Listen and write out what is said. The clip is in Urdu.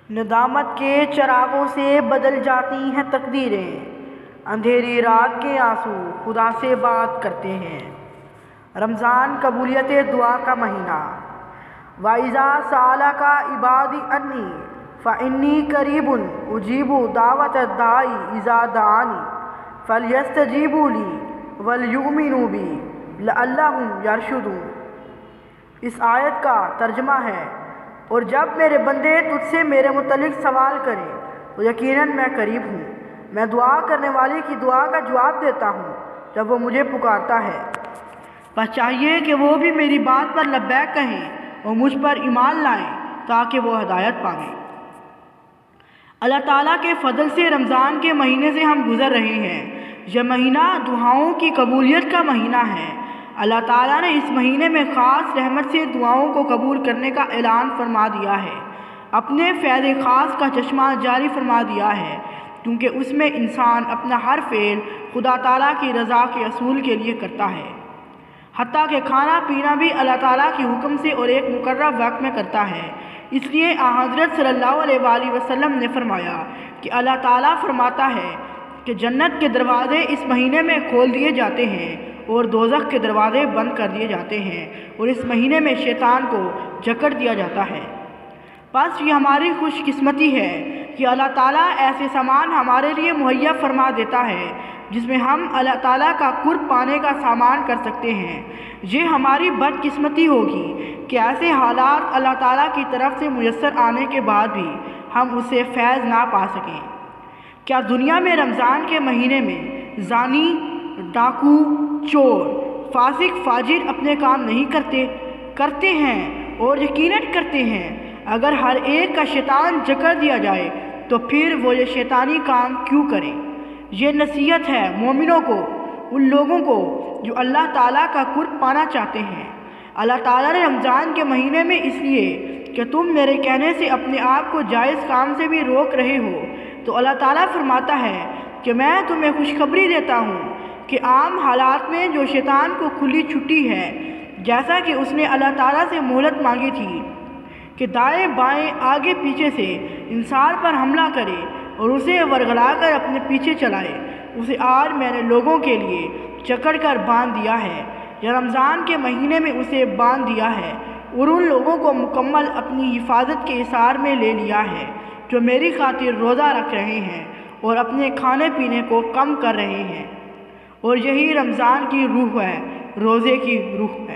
ندامت کے چراغوں سے بدل جاتی ہیں تقدیریں، اندھیری رات کے آنسو خدا سے بات کرتے ہیں۔ رمضان قبولیت دعا کا مہینہ۔ وَإِذَا سَأَلَكَ عِبَادِي عَنِّي فَإِنِّي قَرِيبٌ أُجِيبُ دَعْوَةَ الدَّاعِ إِذَا دَعَانِ فَلْيَسْتَجِيبُوا لِي وَلْيُؤْمِنُوا بِي لَعَلَّهُمْ يَرْشُدُونَ۔ اس آیت کا ترجمہ ہے، اور جب میرے بندے تجھ سے میرے متعلق سوال کریں تو یقیناً میں قریب ہوں، میں دعا کرنے والے کی دعا کا جواب دیتا ہوں جب وہ مجھے پکارتا ہے۔ بس چاہیے کہ وہ بھی میری بات پر لبیک کہیں اور مجھ پر ایمان لائیں تاکہ وہ ہدایت پائیں۔ اللہ تعالیٰ کے فضل سے رمضان کے مہینے سے ہم گزر رہے ہیں۔ یہ مہینہ دعاؤں کی قبولیت کا مہینہ ہے۔ اللہ تعالیٰ نے اس مہینے میں خاص رحمت سے دعاؤں کو قبول کرنے کا اعلان فرما دیا ہے، اپنے فیض خاص کا چشمہ جاری فرما دیا ہے، کیونکہ اس میں انسان اپنا ہر فعل خدا تعالیٰ کی رضا کے اصول کے لیے کرتا ہے، حتیٰ کہ کھانا پینا بھی اللہ تعالیٰ کے حکم سے اور ایک مقررہ وقت میں کرتا ہے۔ اس لیے حضرت صلی اللہ علیہ وآلہ وسلم نے فرمایا کہ اللہ تعالیٰ فرماتا ہے کہ جنت کے دروازے اس مہینے میں کھول دیے جاتے ہیں اور دوزخ کے دروازے بند کر دیے جاتے ہیں، اور اس مہینے میں شیطان کو جکڑ دیا جاتا ہے۔ بس یہ ہماری خوش قسمتی ہے کہ اللہ تعالیٰ ایسے سامان ہمارے لیے مہیا فرما دیتا ہے جس میں ہم اللہ تعالیٰ کا قرب پانے کا سامان کر سکتے ہیں۔ یہ ہماری بد قسمتی ہوگی کہ ایسے حالات اللہ تعالیٰ کی طرف سے میسر آنے کے بعد بھی ہم اسے فیض نہ پا سکیں۔ کیا دنیا میں رمضان کے مہینے میں زانی، ڈاکو، چور، فاسق، فاجر اپنے کام نہیں کرتے ہیں، اور یقیناً کرتے ہیں۔ اگر ہر ایک کا شیطان جکڑ دیا جائے تو پھر وہ یہ شیطانی کام کیوں کریں؟ یہ نصیحت ہے مومنوں کو، ان لوگوں کو جو اللہ تعالیٰ کا قرب پانا چاہتے ہیں۔ اللہ تعالیٰ نے رمضان کے مہینے میں اس لیے کہ تم میرے کہنے سے اپنے آپ کو جائز کام سے بھی روک رہے ہو، تو اللہ تعالیٰ فرماتا ہے کہ میں تمہیں خوشخبری دیتا ہوں کہ عام حالات میں جو شیطان کو کھلی چھٹی ہے، جیسا کہ اس نے اللہ تعالیٰ سے مہلت مانگی تھی کہ دائیں بائیں آگے پیچھے سے انسان پر حملہ کرے اور اسے ورغلا کر اپنے پیچھے چلائے، اسے آج میں نے لوگوں کے لیے جکڑ کر باندھ دیا ہے، یا رمضان کے مہینے میں اسے باندھ دیا ہے، اور ان لوگوں کو مکمل اپنی حفاظت کے اثار میں لے لیا ہے جو میری خاطر روزہ رکھ رہے ہیں اور اپنے کھانے پینے کو کم کر رہے ہیں، اور یہی رمضان کی روح ہے، روزے کی روح ہے۔